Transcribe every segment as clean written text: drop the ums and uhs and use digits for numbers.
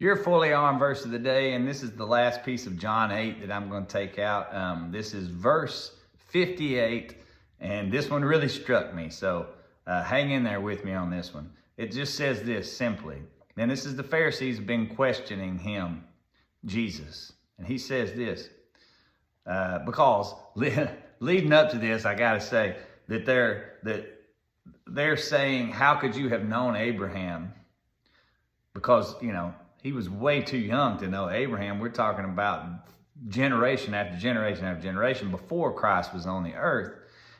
Your fully armed verse of the day, and this is the last piece of John 8 that I'm going to take out. This is verse 58, and this one really struck me, so hang in there with me on this one. It just says this simply. And this is the Pharisees have been questioning him, Jesus. And he says this, because leading up to this, I got to say that they're saying, how could you have known Abraham? Because, he was way too young to know Abraham. We're talking about generation after generation after generation before Christ was on the earth.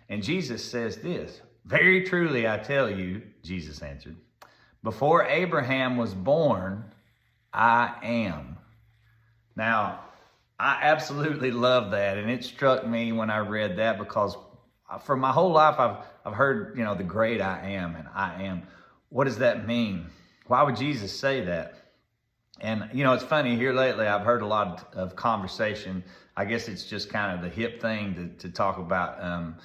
And Jesus says this, very truly I tell you, Jesus answered, before Abraham was born, I am. Now, I absolutely love that. And it struck me when I read that because for my whole life, I've heard, the great I am and I am. What does that mean? Why would Jesus say that? And, it's funny, here lately I've heard a lot of conversation. I guess it's just kind of the hip thing to talk about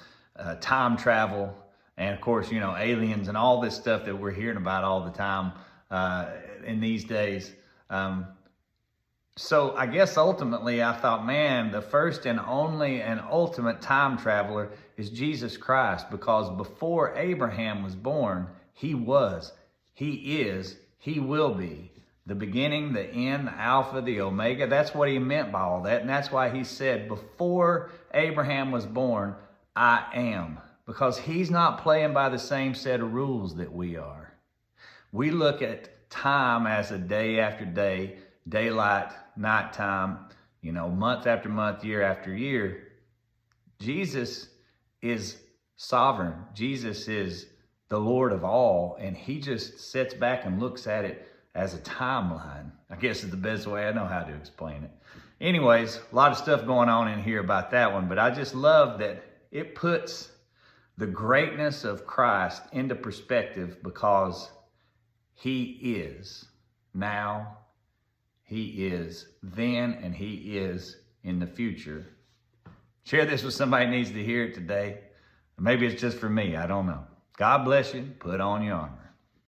time travel. And of course, aliens and all this stuff that we're hearing about all the time in these days. So I guess ultimately I thought, man, the first and only and ultimate time traveler is Jesus Christ, because before Abraham was born, he was, he is, he will be. The beginning, the end, the Alpha, the Omega. That's what he meant by all that. And that's why he said, before Abraham was born, I am. Because he's not playing by the same set of rules that we are. We look at time as a day after day, daylight, nighttime, month after month, year after year. Jesus is sovereign. Jesus is the Lord of all. And he just sits back and looks at it as a timeline, I guess is the best way I know how to explain it. Anyways, a lot of stuff going on in here about that one, but I just love that it puts the greatness of Christ into perspective, because he is now, he is then, and he is in the future. Share this with somebody who needs to hear it today. Maybe it's just for me, I don't know. God bless you. Put on your armor.